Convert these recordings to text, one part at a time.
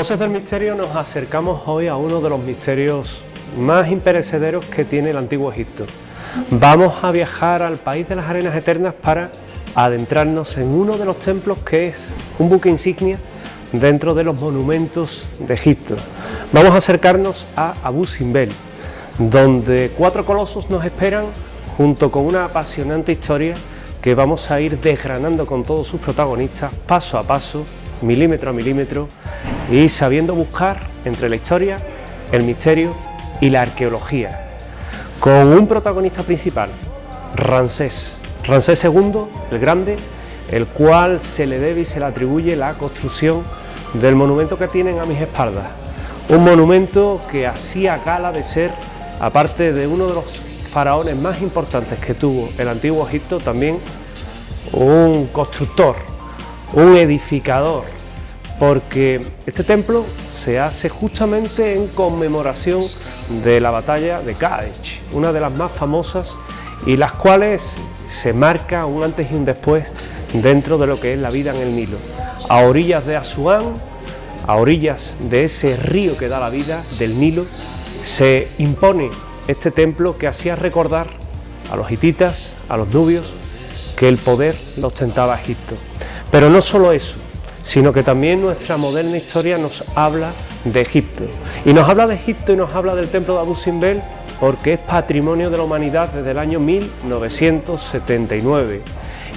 Voces del Misterio nos acercamos hoy a uno de los misterios más imperecederos que tiene el Antiguo Egipto. Vamos a viajar al país de las arenas eternas para adentrarnos en uno de los templos que es un buque insignia dentro de los monumentos de Egipto. Vamos a acercarnos a Abu Simbel, donde 4 colosos nos esperan junto con una apasionante historia que vamos a ir desgranando con todos sus protagonistas paso a paso, milímetro a milímetro, y sabiendo buscar entre la historia, el misterio y la arqueología, con un protagonista principal, Ramsés II, el Grande, el cual se le debe y se le atribuye la construcción del monumento que tienen a mis espaldas, un monumento que hacía gala de ser, aparte de uno de los faraones más importantes que tuvo el Antiguo Egipto, también un constructor, un edificador, porque este templo se hace justamente en conmemoración de la batalla de Qadesh, una de las más famosas y las cuales se marca un antes y un después dentro de lo que es la vida en el Nilo, a orillas de Asuán, a orillas de ese río que da la vida, del Nilo, se impone este templo que hacía recordar a los hititas, a los nubios, que el poder lo ostentaba Egipto. Pero no solo eso, sino que también nuestra moderna historia nos habla de Egipto. Y nos habla de Egipto y nos habla del templo de Abu Simbel porque es patrimonio de la humanidad desde el año 1979.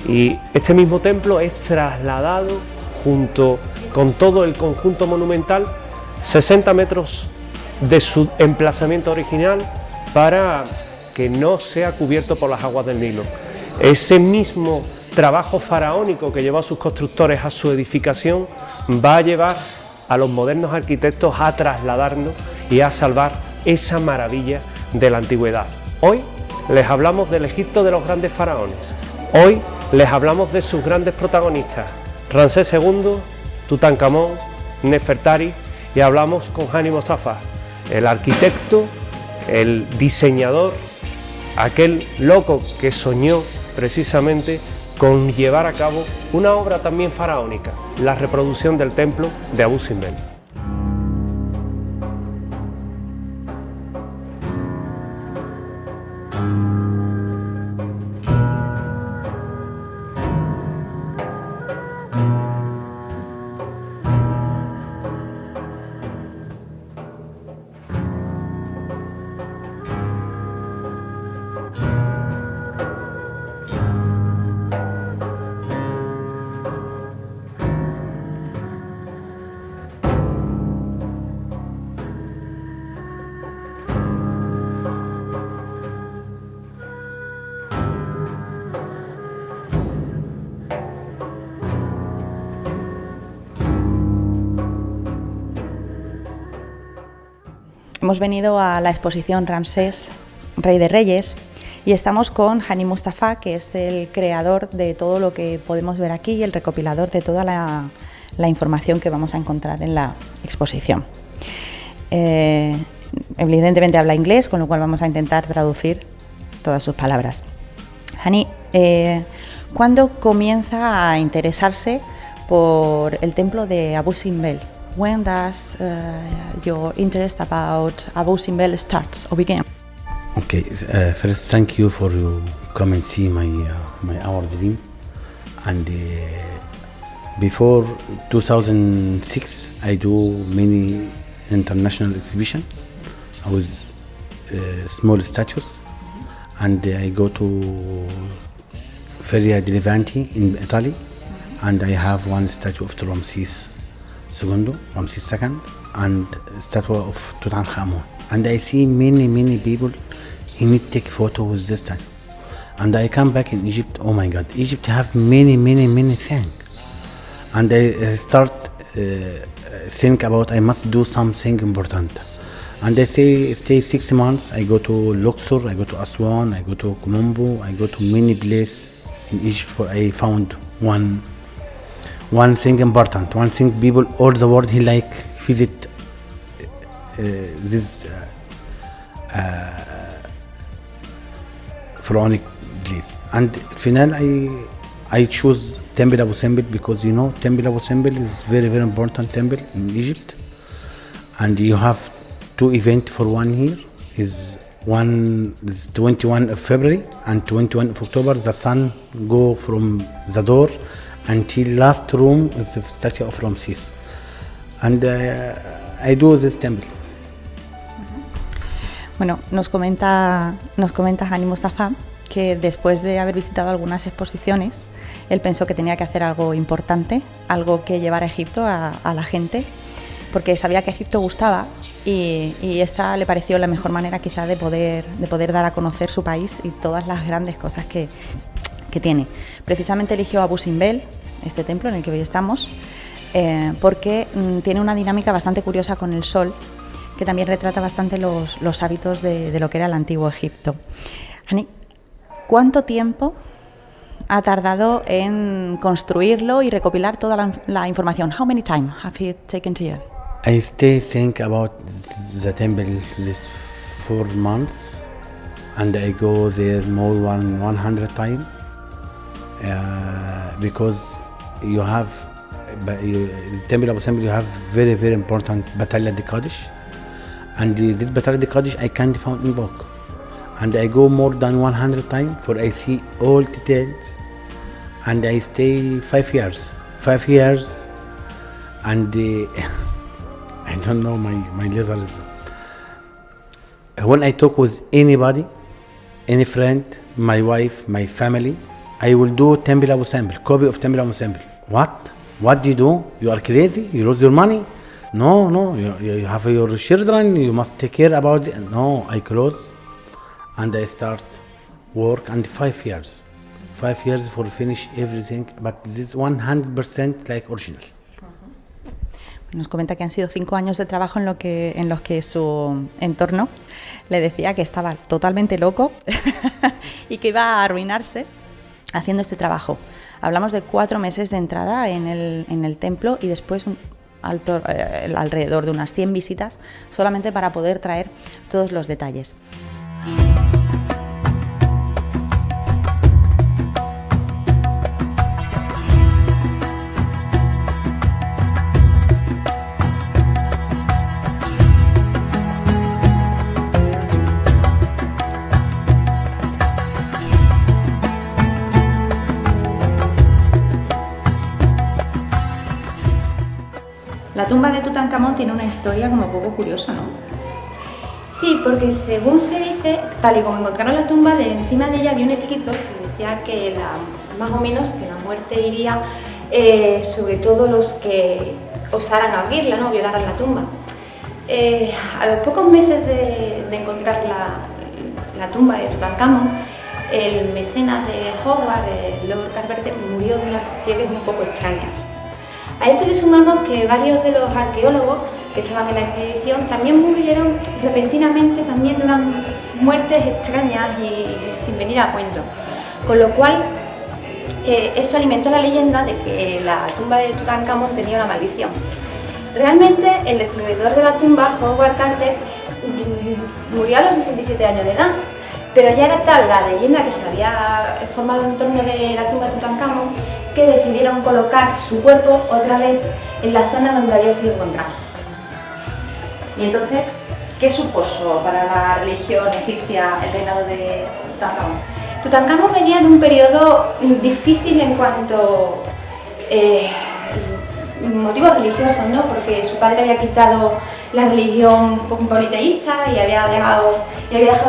Y este mismo templo es trasladado junto con todo el conjunto monumental 60 metros de su emplazamiento original para que no sea cubierto por las aguas del Nilo. Ese mismo trabajo faraónico que llevó a sus constructores a su edificación va a llevar a los modernos arquitectos a trasladarnos y a salvar esa maravilla de la antigüedad. Hoy les hablamos del Egipto de los grandes faraones. Hoy les hablamos de sus grandes protagonistas, Ramsés II, Tutankamón, Nefertari, y hablamos con Hani Mostafa, el arquitecto, el diseñador, aquel loco que soñó precisamente con llevar a cabo una obra también faraónica, la reproducción del templo de Abu Simbel. Hemos venido a la exposición Ramsés, Rey de Reyes, y estamos con Hani Mostafa, que es el creador de todo lo que podemos ver aquí y el recopilador de toda la información que vamos a encontrar en la exposición. Evidentemente habla inglés, con lo cual vamos a intentar traducir todas sus palabras. Hani, ¿cuándo comienza a interesarse por el templo de Abu Simbel? When does your interest about Abu Simbel starts or begin? Okay, first thank you for you come and see our dream. And before 2006, I do many international exhibition. I was small statues, and I go to Feria di Levante in Italy, and I have one statue of Ramses II, and statue of Tutankhamun. And I see many people, he need to take photo with this statue. And I come back in Egypt, oh my God, Egypt have many things. And I start think about I must do something important. And I stay 6 months, I go to Luxor, I go to Aswan, I go to Colombo, I go to many places in Egypt for I found one thing important, one thing people all the world he like visit this pharaonic place. And finally I choose Temple Abu Simbel because you know Temple Abu Simbel is very important temple in Egypt. and you have two events for 1 year. One is 21 of February and 21 of October. The sun go from the door until last room is the statue of Ramses, and I do this temple. Bueno, nos comenta Hani Mustafa que después de haber visitado algunas exposiciones, él pensó que tenía que hacer algo importante, algo que llevara a Egipto a la gente, porque sabía que Egipto gustaba y esta le pareció la mejor manera quizá de poder dar a conocer su país y todas las grandes cosas que tiene. Precisamente eligió Abu Simbel, este templo en el que hoy estamos, porque tiene una dinámica bastante curiosa con el sol, que también retrata bastante los hábitos de lo que era el antiguo Egipto. Hani, ¿cuánto tiempo ha tardado en construirlo y recopilar toda la información? How many time have you taken to you? I stay think about the temple this 4 months, and I go there more than 100 times because you have the temple of assembly. You have very very important Battle of the Qadish, and this Battle of the Qadish I can't find in book, and I go more than 100 times for I see all details, and I stay 5 years, and I don't know my letters. When I talk with anybody, any friend, my wife, my family, I will do Temple Abu Simbel, copy of Temple Abu Simbel. What do you do? You are crazy? You lose your money? No, you have your children, you must take care about it. No, I close and I start work, and 5 years. 5 years for finish everything, but this is 100% like original. Nos comenta que han sido 5 años de trabajo en los que su entorno le decía que estaba totalmente loco y que iba a arruinarse haciendo este trabajo. Hablamos de 4 meses de entrada en el templo y después alrededor de unas 100 visitas solamente para poder traer todos los detalles. La tumba de Tutankamón tiene una historia como poco curiosa, ¿no? Sí, porque según se dice, tal y como encontraron la tumba, de encima de ella había un escrito que decía que más o menos que la muerte iría sobre todo los que osaran abrirla, ¿no? Violaran la tumba. A los pocos meses de encontrar la tumba de Tutankamón, el mecenas de Hogwarts, Lord Carverter, murió de unas fiebres un poco extrañas. A esto le sumamos que varios de los arqueólogos que estaban en la expedición también murieron repentinamente, también de unas muertes extrañas y sin venir a cuento. Con lo cual, eso alimentó la leyenda de que la tumba de Tutankamón tenía una maldición. Realmente, el descubridor de la tumba, Howard Carter, murió a los 67 años de edad, pero ya era tal la leyenda que se había formado en torno de la tumba de Tutankamón que decidieron colocar su cuerpo otra vez en la zona donde había sido encontrado. Y entonces, ¿qué supuso para la religión egipcia el reinado de Tutankamón? Tutankamón venía de un periodo difícil en cuanto motivos religiosos, ¿no? Porque su padre había quitado la religión politeísta y había dejado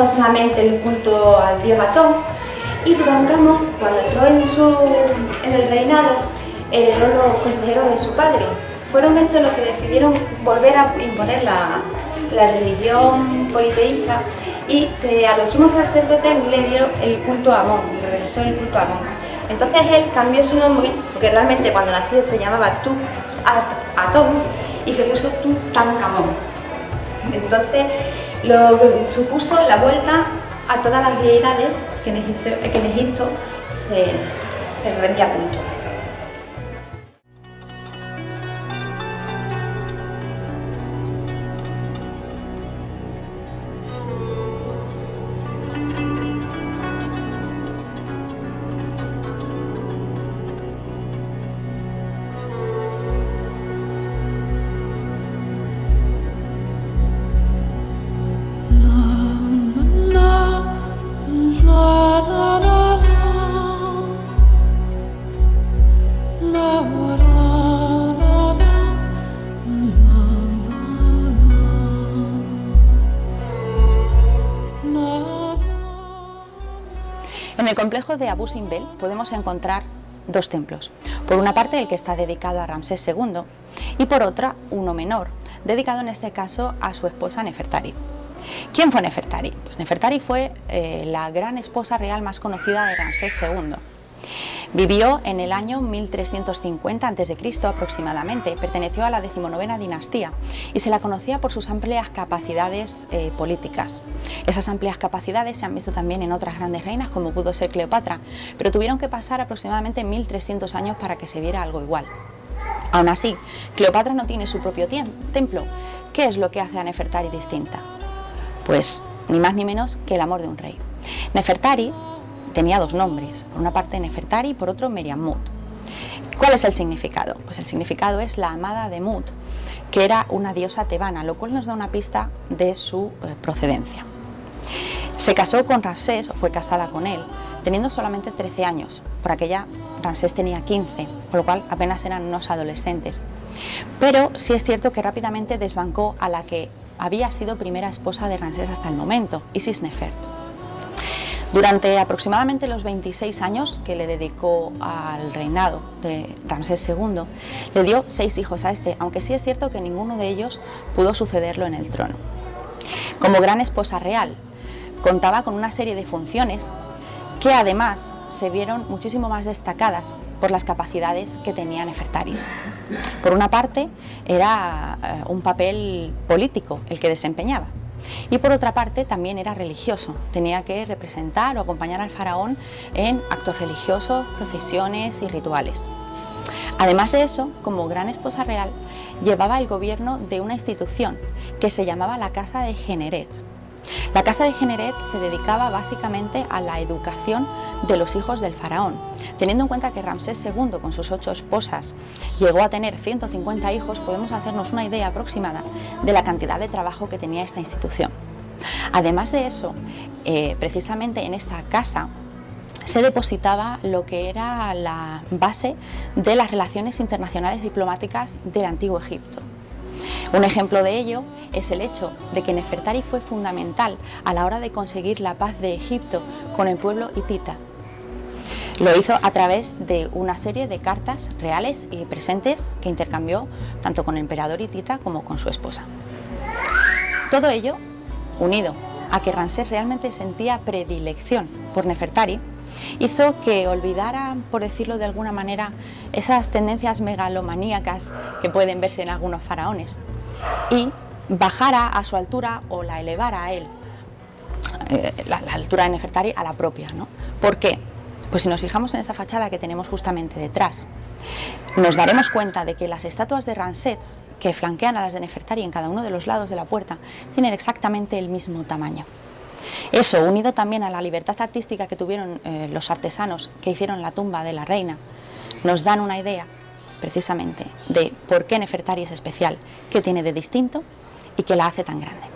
solamente el culto al dios Atón. Y Tutankamón, cuando entró en el reinado, heredó los consejeros de su padre. Fueron estos los que decidieron volver a imponer la religión politeísta y a los sumos sacerdotes le dieron el culto a Amón, le regresó el culto a Amón. Entonces él cambió su nombre, porque realmente cuando nació se llamaba Atón y se puso Tutankamón. Entonces lo supuso la vuelta a todas las deidades que en Egipto se rendía culto. el complejo de Abu Simbel podemos encontrar dos templos. Por una parte el que está dedicado a Ramsés II y por otra uno menor, dedicado en este caso a su esposa Nefertari. ¿Quién fue Nefertari? Pues Nefertari fue la gran esposa real más conocida de Ramsés II. Vivió en el año 1350 a.C. aproximadamente, perteneció a la 19ª dinastía y se la conocía por sus amplias capacidades políticas. Esas amplias capacidades se han visto también en otras grandes reinas como pudo ser Cleopatra, pero tuvieron que pasar aproximadamente 1300 años para que se viera algo igual. Aún así, Cleopatra no tiene su propio templo. ¿Qué es lo que hace a Nefertari distinta? Pues ni más ni menos que el amor de un rey. Nefertari tenía dos nombres, por una parte Nefertari y por otro Meriam Mut. ¿Cuál es el significado? Pues el significado es la amada de Mut, que era una diosa tebana, lo cual nos da una pista de su procedencia. Se casó con Ramsés, o fue casada con él, teniendo solamente 13 años, por aquella Ramsés tenía 15, con lo cual apenas eran unos adolescentes. Pero sí es cierto que rápidamente desbancó a la que había sido primera esposa de Ramsés hasta el momento, Isis Nefert. Durante aproximadamente los 26 años que le dedicó al reinado de Ramsés II, le dio 6 hijos a este, aunque sí es cierto que ninguno de ellos pudo sucederlo en el trono. Como gran esposa real, contaba con una serie de funciones que además se vieron muchísimo más destacadas por las capacidades que tenía Nefertari. Por una parte, era un papel político el que desempeñaba. Y por otra parte también era religioso, tenía que representar o acompañar al faraón en actos religiosos, procesiones y rituales. Además de eso, como gran esposa real, llevaba el gobierno de una institución que se llamaba la Casa de Generet. La Casa de Generet se dedicaba básicamente a la educación de los hijos del faraón. Teniendo en cuenta que Ramsés II, con sus 8 esposas, llegó a tener 150 hijos, podemos hacernos una idea aproximada de la cantidad de trabajo que tenía esta institución. Además de eso, precisamente en esta casa se depositaba lo que era la base de las relaciones internacionales diplomáticas del Antiguo Egipto. Un ejemplo de ello es el hecho de que Nefertari fue fundamental a la hora de conseguir la paz de Egipto con el pueblo hitita. Lo hizo a través de una serie de cartas reales y presentes que intercambió tanto con el emperador hitita como con su esposa. Todo ello, unido a que Ramsés realmente sentía predilección por Nefertari, hizo que olvidara, por decirlo de alguna manera, esas tendencias megalomaníacas que pueden verse en algunos faraones y bajara a su altura o la elevara a él, la altura de Nefertari a la propia, ¿no? ¿Por qué? Pues si nos fijamos en esta fachada que tenemos justamente detrás, nos daremos cuenta de que las estatuas de Ramsés que flanquean a las de Nefertari en cada uno de los lados de la puerta tienen exactamente el mismo tamaño. Eso, unido también a la libertad artística que tuvieron los artesanos que hicieron la tumba de la reina, nos dan una idea precisamente de por qué Nefertari es especial, qué tiene de distinto y qué la hace tan grande.